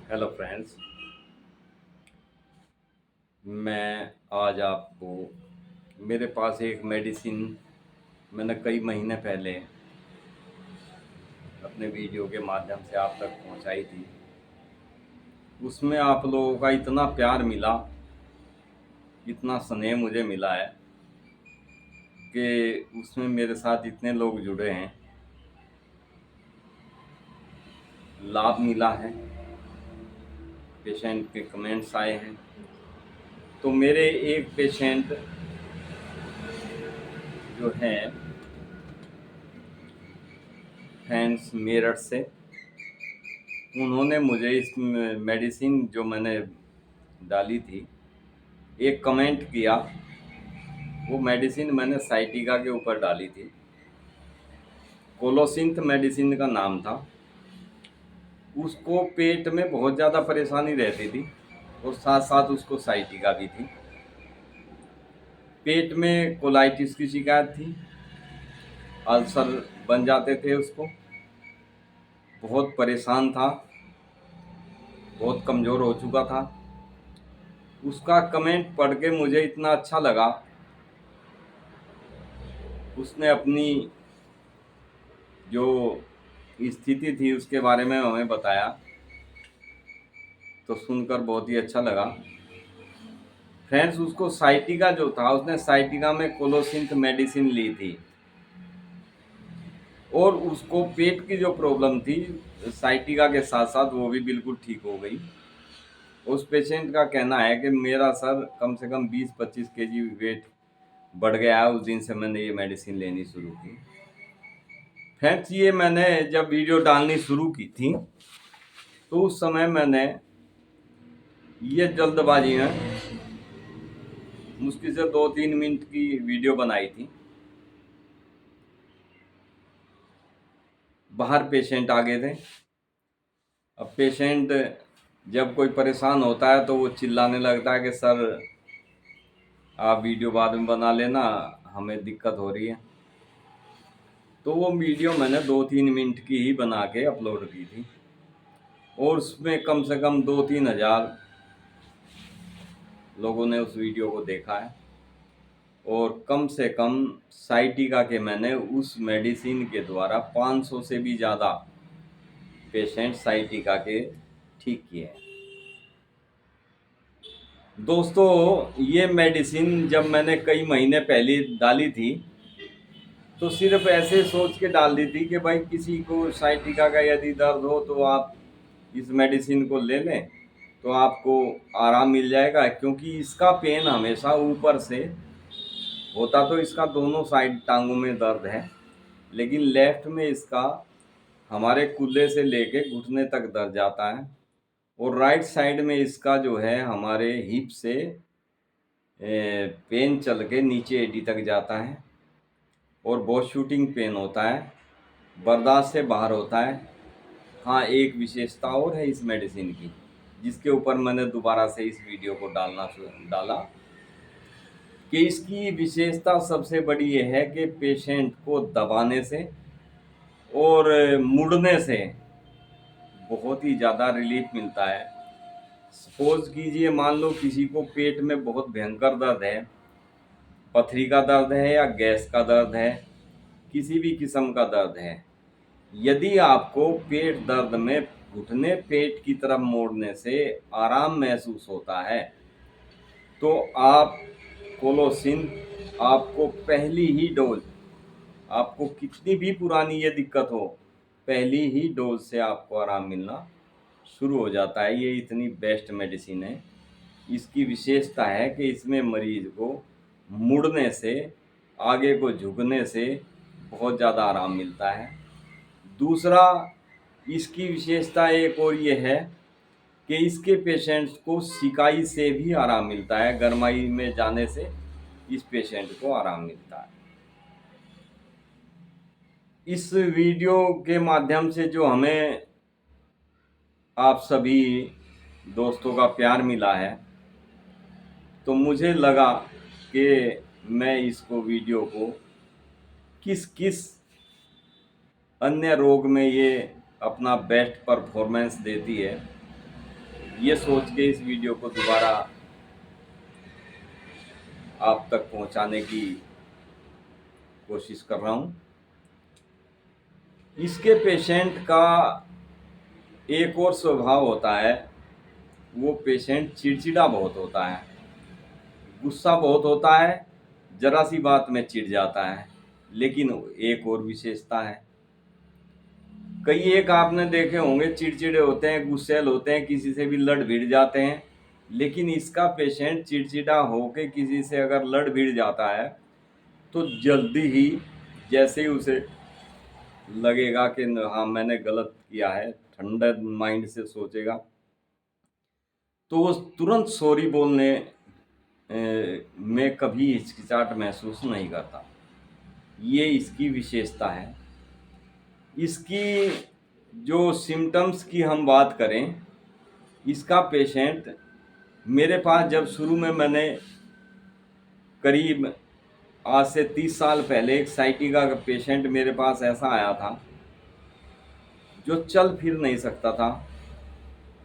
Hello friends. मैं आज आपको मेरे पास एक मेडिसिन मैंने कई महीने पहले अपने वीडियो के माध्यम से आप तक पहुंचाई थी। उसमें आप लोगों का इतना प्यार मिला, इतना स्नेह मुझे मिला है कि उसमें मेरे साथ इतने लोग जुड़े हैं, लाभ मिला है, पेशेंट के कमेंट्स आए हैं। तो मेरे एक पेशेंट जो हैं फ्रेंड्स मेरठ से, उन्होंने मुझे इस मेडिसिन जो मैंने डाली थी एक कमेंट किया। वो मेडिसिन मैंने साइटिका के ऊपर डाली थी। कोलोसिंथ मेडिसिन का नाम था। उसको पेट में बहुत ज़्यादा परेशानी रहती थी और साथ साथ उसको साइटिका भी थी। पेट में कोलाइटिस की शिकायत थी, अल्सर बन जाते थे उसको, बहुत परेशान था, बहुत कमज़ोर हो चुका था। उसका कमेंट पढ़ के मुझे इतना अच्छा लगा। उसने अपनी जो स्थिति थी उसके बारे में हमें बताया, तो सुनकर बहुत ही अच्छा लगा। फ्रेंड्स, उसको साइटिका जो था, उसने साइटिका में कोलोसिंथ मेडिसिन ली थी और उसको पेट की जो प्रॉब्लम थी साइटिका के साथ साथ वो भी बिल्कुल ठीक हो गई। उस पेशेंट का कहना है कि मेरा सर कम से कम 20-25 केजी वेट बढ़ गया है उस दिन से मैंने ये मेडिसिन लेनी शुरू की। फ्रेंड्स, ये मैंने जब वीडियो डालनी शुरू की थी तो उस समय मैंने ये जल्दबाजी में मुश्किल से 2-3 मिनट की वीडियो बनाई थी। बाहर पेशेंट आ गए थे। अब पेशेंट जब कोई परेशान होता है तो वो चिल्लाने लगता है कि सर आप वीडियो बाद में बना लेना, हमें दिक्कत हो रही है। तो वो वीडियो मैंने 2-3 मिनट की ही बना के अपलोड की थी और उसमें कम से कम 2-3 हज़ार लोगों ने उस वीडियो को देखा है। और कम से कम साइटिका के मैंने उस मेडिसिन के द्वारा 500 से भी ज़्यादा पेशेंट साइटिका के ठीक किए हैं। दोस्तों, ये मेडिसिन जब मैंने कई महीने पहले डाली थी तो सिर्फ ऐसे सोच के डाल दी थी कि भाई किसी को साइटिका का यदि दर्द हो तो आप इस मेडिसिन को ले लें तो आपको आराम मिल जाएगा, क्योंकि इसका पेन हमेशा ऊपर से होता। तो इसका दोनों साइड टांगों में दर्द है, लेकिन लेफ्ट में इसका हमारे कूल्हे से लेके घुटने तक दर्द जाता है और राइट साइड में इसका जो है हमारे हिप से पेन चल के नीचे एडी तक जाता है और बहुत शूटिंग पेन होता है, बर्दाश्त से बाहर होता है। हाँ, एक विशेषता और है इस मेडिसिन की, जिसके ऊपर मैंने दोबारा से इस वीडियो को डाला कि इसकी विशेषता सबसे बड़ी ये है कि पेशेंट को दबाने से और मुड़ने से बहुत ही ज़्यादा रिलीफ मिलता है। सपोज कीजिए, मान लो किसी को पेट में बहुत भयंकर दर्द है, पथरी का दर्द है या गैस का दर्द है, किसी भी किस्म का दर्द है। यदि आपको पेट दर्द में घुटने पेट की तरफ मोड़ने से आराम महसूस होता है तो आप कोलोसिन, आपको पहली ही डोज, आपको कितनी भी पुरानी ये दिक्कत हो, पहली ही डोज से आपको आराम मिलना शुरू हो जाता है। ये इतनी बेस्ट मेडिसिन है। इसकी विशेषता है कि इसमें मरीज को मुड़ने से, आगे को झुकने से बहुत ज़्यादा आराम मिलता है। दूसरा, इसकी विशेषता एक और ये है कि इसके पेशेंट्स को सिकाई से भी आराम मिलता है। गरमाई में जाने से इस पेशेंट को आराम मिलता है। इस वीडियो के माध्यम से जो हमें आप सभी दोस्तों का प्यार मिला है, तो मुझे लगा कि मैं इसको वीडियो को किस किस अन्य रोग में ये अपना बेस्ट परफॉर्मेंस देती है ये सोच के इस वीडियो को दोबारा आप तक पहुंचाने की कोशिश कर रहा हूं। इसके पेशेंट का एक और स्वभाव होता है, वो पेशेंट चिड़चिड़ा बहुत होता है, गुस्सा बहुत होता है, जरा सी बात में चिढ़ जाता है। लेकिन एक और विशेषता है, कई एक आपने देखे होंगे चिड़चिड़े होते हैं, गुस्सैल होते हैं, किसी से भी लड़ भिड़ जाते हैं। लेकिन इसका पेशेंट चिड़चिड़ा होके किसी से अगर लड़ भिड़ जाता है तो जल्दी ही, जैसे ही उसे लगेगा कि हाँ मैंने गलत किया है, ठंडा माइंड से सोचेगा, तो वो तुरंत सॉरी बोलने में कभी हिचकिचाहट महसूस नहीं करता। ये इसकी विशेषता है। इसकी जो सिम्टम्स की हम बात करें, इसका पेशेंट मेरे पास जब शुरू में मैंने करीब आज से 30 साल पहले एक साइटिका का पेशेंट मेरे पास ऐसा आया था जो चल फिर नहीं सकता था।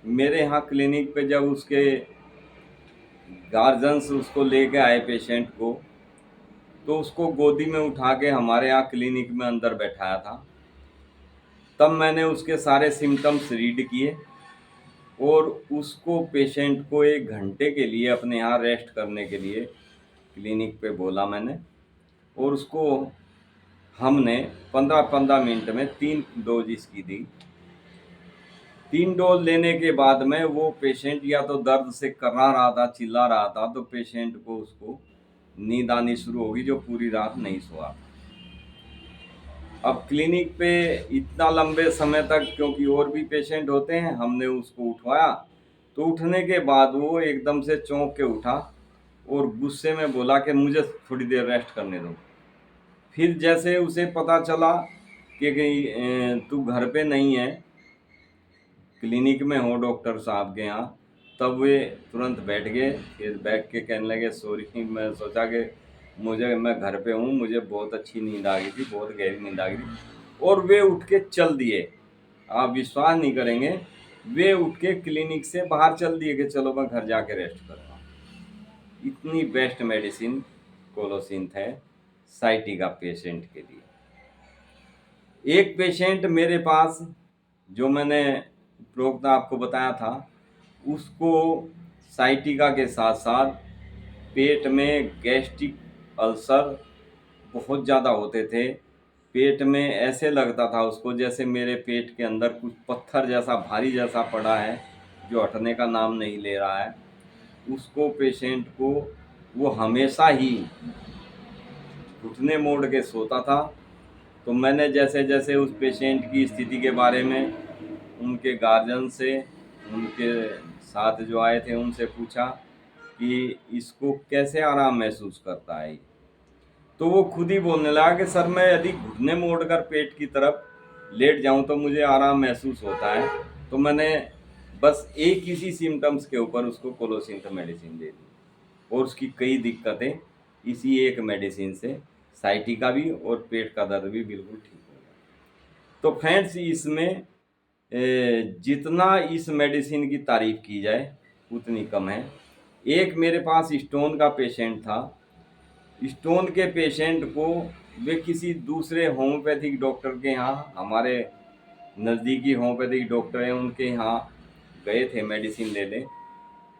मेरे यहाँ क्लिनिक पे जब उसके गार्जियंस उसको लेके आए पेशेंट को, तो उसको गोदी में उठा के हमारे यहाँ क्लिनिक में अंदर बैठाया था। तब मैंने उसके सारे सिम्टम्स रीड किए और उसको पेशेंट को 1 घंटे के लिए अपने यहाँ रेस्ट करने के लिए क्लिनिक पे बोला मैंने, और उसको हमने 15-15 मिनट में 3 डोज इसकी दी। 3 डोज लेने के बाद में वो पेशेंट या तो दर्द से कर्रा रहा था, चिल्ला रहा था, तो पेशेंट को उसको नींद आनी शुरू होगी, जो पूरी रात नहीं सोआ। अब क्लिनिक पे इतना लंबे समय तक, क्योंकि और भी पेशेंट होते हैं, हमने उसको उठवाया, तो उठने के बाद वो एकदम से चौंक के उठा और गुस्से में बोला कि मुझे थोड़ी देर रेस्ट करने दो। फिर जैसे उसे पता चला कि तू घर पे नहीं है, क्लिनिक में हो डॉक्टर साहब के यहाँ, तब वे तुरंत बैठ गए। फिर बैठ के कहने लगे सॉरी, मैं सोचा कि मैं घर पे हूँ, मुझे बहुत अच्छी नींद आ गई थी, बहुत गहरी नींद आ गई थी। और वे उठ के चल दिए। आप विश्वास नहीं करेंगे, वे उठ के क्लिनिक से बाहर चल दिए कि चलो मैं घर जाके रेस्ट करता हूँ। इतनी बेस्ट मेडिसिन कोलोसिंथ है साइटिका पेशेंट के लिए। एक पेशेंट मेरे पास जो मैंने उपरोक्त आपको बताया था, उसको साइटिका के साथ साथ पेट में गैस्ट्रिक अल्सर बहुत ज़्यादा होते थे। पेट में ऐसे लगता था उसको जैसे मेरे पेट के अंदर कुछ पत्थर जैसा भारी जैसा पड़ा है, जो हटने का नाम नहीं ले रहा है। उसको पेशेंट को वो हमेशा ही घुटने मोड़ के सोता था। तो मैंने जैसे जैसे उस पेशेंट की स्थिति के बारे में उनके गार्जियन से, उनके साथ जो आए थे उनसे पूछा कि इसको कैसे आराम महसूस करता है, तो वो खुद ही बोलने लगा कि सर मैं यदि घुटने मोड़कर पेट की तरफ लेट जाऊं तो मुझे आराम महसूस होता है। तो मैंने बस एक इसी सिम्टम्स के ऊपर उसको कोलोसिंथ मेडिसिन दे दी और उसकी कई दिक्कतें इसी एक मेडिसिन से, साइटिका भी और पेट का दर्द भी बिल्कुल ठीक हो गया। तो फ्रेंड्स, इसमें जितना इस मेडिसिन की तारीफ की जाए उतनी कम है। एक मेरे पास स्टोन का पेशेंट था। स्टोन के पेशेंट को वे किसी दूसरे होम्योपैथिक डॉक्टर के यहाँ, हमारे नज़दीकी होम्योपैथिक डॉक्टर हैं उनके यहाँ गए थे मेडिसिन लेने।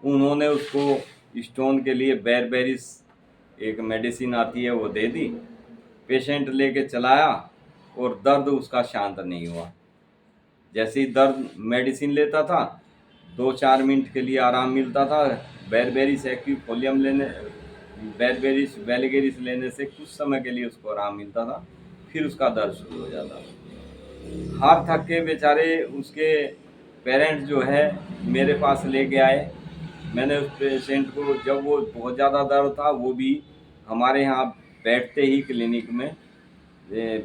उन्होंने उसको स्टोन के लिए बेरबेरिस एक मेडिसिन आती है वो दे दी। पेशेंट लेके चलाया और दर्द उसका शांत नहीं हुआ। जैसे ही दर्द मेडिसिन लेता था 2-4 मिनट के लिए आराम मिलता था। बेरबेरिस एक्विफोलियम लेने, बेरबेरिस वेलगेरिस लेने से कुछ समय के लिए उसको आराम मिलता था, फिर उसका दर्द शुरू हो जाता था। हार थक के बेचारे उसके पेरेंट्स जो है मेरे पास लेके आए। मैंने उस पेशेंट को, जब वो बहुत ज़्यादा दर्द था, वो भी हमारे यहाँ बैठते ही क्लिनिक में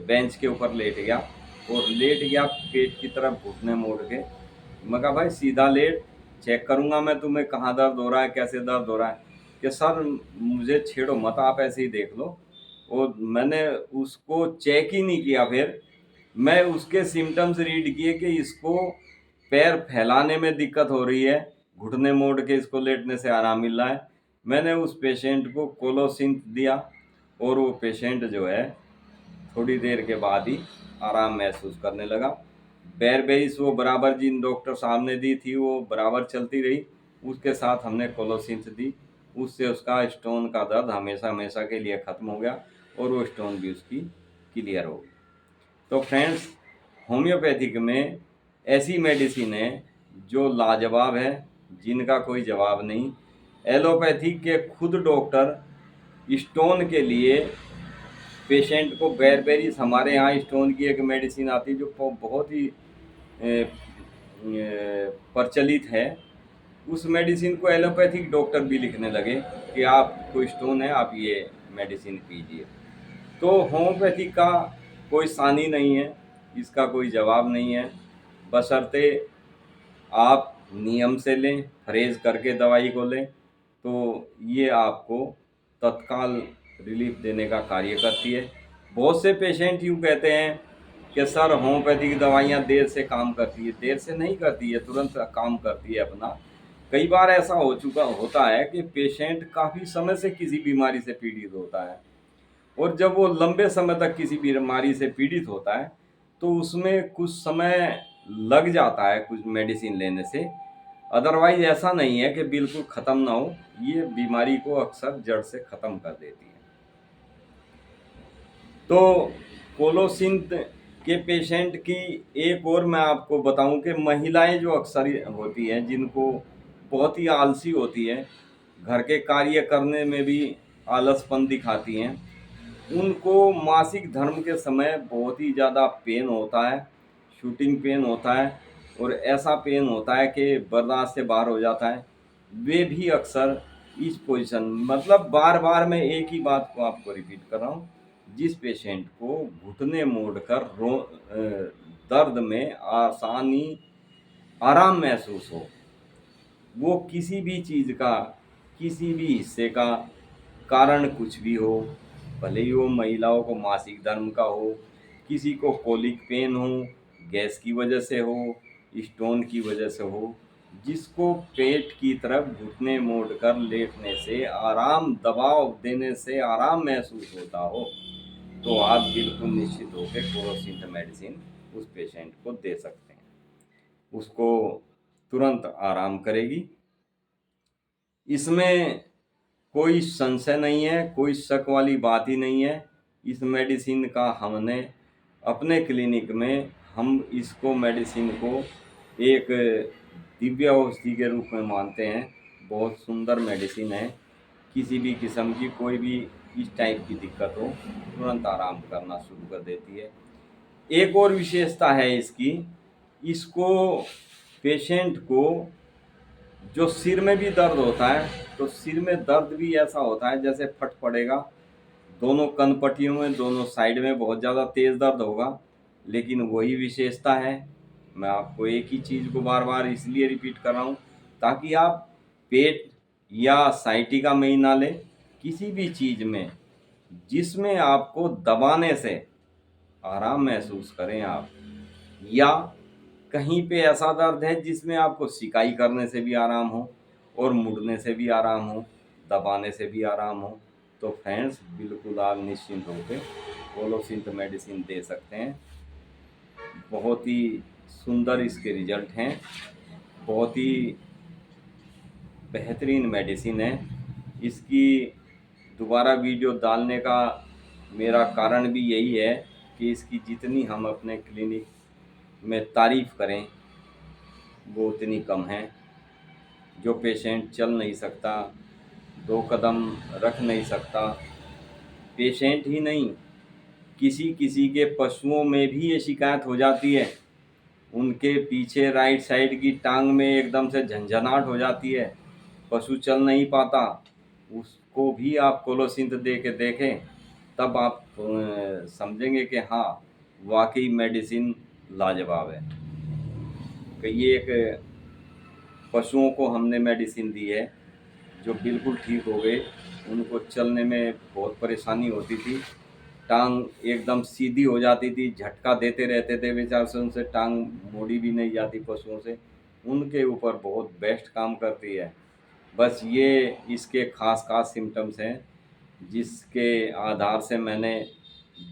बेंच के ऊपर लेट गया और लेट गया पेट की तरफ घुटने मोड़ के। मैं कहा भाई सीधा लेट, चेक करूँगा मैं तुम्हें कहाँ दर्द हो रहा है, कैसे दर्द हो रहा है। कि सर मुझे छेड़ो मत, आप ऐसे ही देख लो। और मैंने उसको चेक ही नहीं किया। फिर मैं उसके सिम्टम्स रीड किए कि इसको पैर फैलाने में दिक्कत हो रही है, घुटने मोड़ के इसको लेटने से आराम मिल रहा है। मैंने उस पेशेंट को कोलोसिंथ दिया और वो पेशेंट जो है थोड़ी देर के बाद ही आराम महसूस करने लगा। बेरबेरिस वो बराबर जिन डॉक्टर साहब ने दी थी वो बराबर चलती रही, उसके साथ हमने कोलोसिंथ दी, उससे उसका स्टोन का दर्द हमेशा हमेशा के लिए ख़त्म हो गया और वो स्टोन भी उसकी क्लियर हो गई। तो फ्रेंड्स, होम्योपैथिक में ऐसी मेडिसिन है जो लाजवाब है, जिनका कोई जवाब नहीं। एलोपैथिक के खुद डॉक्टर स्टोन के लिए पेशेंट को बेरबेरिस, हमारे यहाँ स्टोन की एक मेडिसिन आती है जो बहुत ही प्रचलित है, उस मेडिसिन को एलोपैथिक डॉक्टर भी लिखने लगे कि आपको स्टोन है, आप ये मेडिसिन पीजिए। तो होम्योपैथिक का कोई सानी नहीं है, इसका कोई जवाब नहीं है, बशर्ते आप नियम से लें, परहेज करके दवाई को लें, तो ये आपको तत्काल रिलीफ देने का कार्य करती है। बहुत से पेशेंट यूँ कहते हैं कि सर होम्योपैथिक दवाइयाँ देर से काम करती है। देर से नहीं करती है, तुरंत काम करती है अपना। कई बार ऐसा होता है कि पेशेंट काफ़ी समय से किसी बीमारी से पीड़ित होता है, और जब वो लंबे समय तक किसी बीमारी से पीड़ित होता है तो उसमें कुछ समय लग जाता है कुछ मेडिसिन लेने से। अदरवाइज ऐसा नहीं है कि बिल्कुल ख़त्म ना हो, ये बीमारी को अक्सर जड़ से ख़त्म कर देती है। तो कोलोसिंथ के पेशेंट की एक और मैं आपको बताऊं कि महिलाएं जो अक्सर होती हैं, जिनको बहुत ही आलसी होती है, घर के कार्य करने में भी आलसपन दिखाती हैं, उनको मासिक धर्म के समय बहुत ही ज़्यादा पेन होता है, शूटिंग पेन होता है, और ऐसा पेन होता है कि बर्दाश्त से बाहर हो जाता है। वे भी अक्सर इस पोजीशन, मतलब बार बार मैं एक ही बात को आपको रिपीट कर रहा हूँ, जिस पेशेंट को घुटने मोड़कर दर्द में आराम महसूस हो, वो किसी भी चीज़ का, किसी भी हिस्से का, कारण कुछ भी हो, भले ही वो महिलाओं को मासिक धर्म का हो, किसी को कोलिक पेन हो, गैस की वजह से हो, स्टोन की वजह से हो, जिसको पेट की तरफ घुटने मोड़कर लेटने से, आराम दबाव देने से आराम महसूस होता हो, तो आप बिल्कुल निश्चित होकर क्लोरोसिन मेडिसिन उस पेशेंट को दे सकते हैं। उसको तुरंत आराम करेगी, इसमें कोई संशय नहीं है, कोई शक वाली बात ही नहीं है। इस मेडिसिन का हमने अपने क्लिनिक में, हम इसको मेडिसिन को एक दिव्य औषधि के रूप में मानते हैं। बहुत सुंदर मेडिसिन है, किसी भी किस्म की कोई भी इस टाइप की दिक्कत हो, तुरंत आराम करना शुरू कर देती है। एक और विशेषता है इसकी, इसको पेशेंट को जो सिर में भी दर्द होता है, तो सिर में दर्द भी ऐसा होता है जैसे फट पड़ेगा, दोनों कनपट्टियों में, दोनों साइड में बहुत ज़्यादा तेज़ दर्द होगा, लेकिन वही विशेषता है। मैं आपको एक ही चीज़ को बार बार इसलिए रिपीट कर रहा हूँ ताकि आप पेट या साइटिका में ही ना लें, किसी भी चीज़ में जिसमें आपको दबाने से आराम महसूस करें आप, या कहीं पे ऐसा दर्द है जिसमें आपको सिकाई करने से भी आराम हो और मुड़ने से भी आराम हो, दबाने से भी आराम हो, तो फ्रेंड्स बिल्कुल आप निश्चिंत होकर कोलोसिंथ मेडिसिन दे सकते हैं। बहुत ही सुंदर इसके रिजल्ट हैं, बहुत ही बेहतरीन मेडिसिन है। इसकी दोबारा वीडियो डालने का मेरा कारण भी यही है कि इसकी जितनी हम अपने क्लिनिक में तारीफ़ करें वो उतनी कम है। जो पेशेंट चल नहीं सकता, 2 कदम रख नहीं सकता, पेशेंट ही नहीं, किसी किसी के पशुओं में भी ये शिकायत हो जाती है, उनके पीछे राइट साइड की टांग में एकदम से झंझनाहट हो जाती है, पशु चल नहीं पाता, उसको भी आप कोलोसिंथ दे के देखें, तब आप समझेंगे कि हाँ वाकई मेडिसिन लाजवाब है। कि ये एक पशुओं को हमने मेडिसिन दी है जो बिल्कुल ठीक हो गए। उनको चलने में बहुत परेशानी होती थी, टांग एकदम सीधी हो जाती थी, झटका देते रहते थे बेचारे से, उनसे टांग मोड़ी भी नहीं जाती पशुओं से। उनके ऊपर बहुत बेस्ट काम करती है। बस ये इसके ख़ास सिम्टम्स हैं जिसके आधार से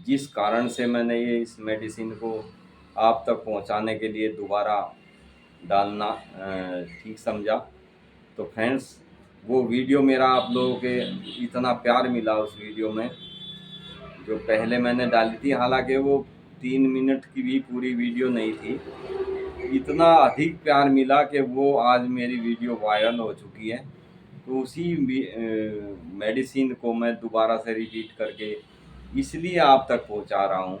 जिस कारण से मैंने ये इस मेडिसिन को आप तक पहुंचाने के लिए दोबारा डालना ठीक समझा। तो फ्रेंड्स, वो वीडियो मेरा आप लोगों के इतना प्यार मिला उस वीडियो में, जो पहले मैंने डाली थी, हालांकि वो 3 मिनट की भी पूरी वीडियो नहीं थी, इतना अधिक प्यार मिला कि वो आज मेरी वीडियो वायरल हो चुकी है। तो उसी मेडिसिन को मैं दोबारा से रिपीट करके इसलिए आप तक पहुंचा रहा हूं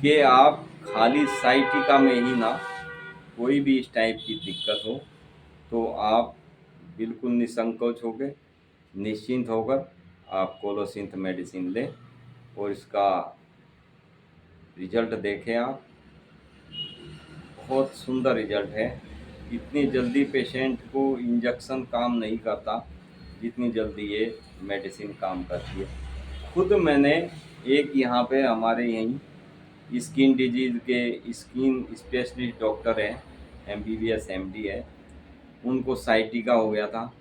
कि आप खाली साइटिका में ही ना, कोई भी इस टाइप की दिक्कत हो तो आप बिल्कुल निसंकोच होकर, निश्चिंत होकर आप कोलोसिंथ मेडिसिन लें और इसका रिजल्ट देखें आप। बहुत सुंदर रिजल्ट है। इतनी जल्दी पेशेंट को इंजेक्शन काम नहीं करता जितनी जल्दी ये मेडिसिन काम करती है। खुद मैंने एक यहाँ पे हमारे यहीं स्किन डिजीज़ के स्किन स्पेशलिस्ट डॉक्टर हैं, MBBS MD है, उनको साइटिका हो गया था।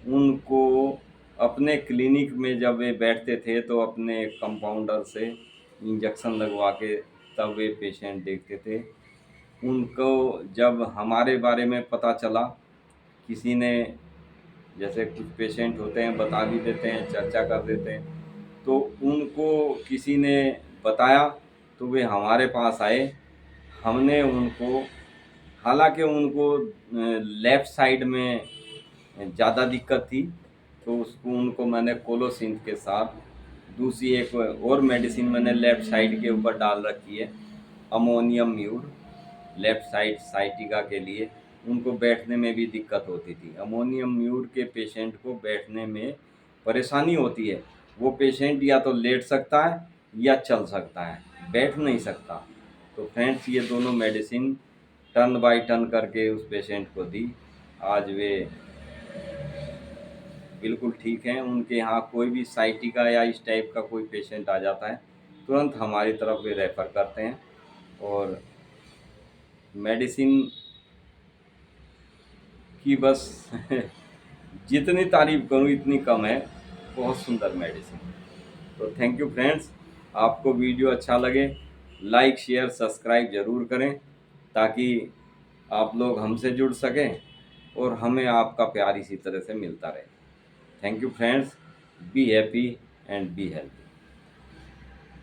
उनको अपने क्लिनिक में जब वे बैठते थे तो अपने कंपाउंडर से इंजेक्शन लगवा के तब वे पेशेंट देखते थे। उनको जब हमारे बारे में पता चला, किसी ने, जैसे कुछ पेशेंट होते हैं बता भी देते हैं, चर्चा कर देते हैं, तो उनको किसी ने बताया तो वे हमारे पास आए। हमने उनको, हालांकि उनको लेफ़्ट साइड में ज़्यादा दिक्कत थी, तो उसको उनको मैंने कोलोसिंथ के साथ दूसरी एक और मेडिसिन मैंने लेफ़्ट साइड के ऊपर डाल रखी है, ammonium mur, left side sciatica के लिए। उनको बैठने में भी दिक्कत होती थी। अमोनियम म्यूर के पेशेंट को बैठने में परेशानी होती है। वो पेशेंट या तो लेट सकता है या चल सकता है, बैठ नहीं सकता। तो फ्रेंड्स, ये दोनों मेडिसिन टर्न बाय टर्न करके उस पेशेंट को दी। आज वे बिल्कुल ठीक हैं। उनके यहाँ कोई भी साइटिका या इस टाइप का कोई पेशेंट आ जाता है, तुरंत हमारी तरफ वे रेफ़र करते हैं। और मेडिसिन की बस जितनी तारीफ़ करूँ इतनी कम है। बहुत सुंदर मेडिसिन। तो थैंक यू फ्रेंड्स। आपको वीडियो अच्छा लगे, लाइक शेयर सब्सक्राइब ज़रूर करें ताकि आप लोग हमसे जुड़ सकें और हमें आपका प्यार इसी तरह से मिलता रहे। Thank you friends. Be happy and be healthy.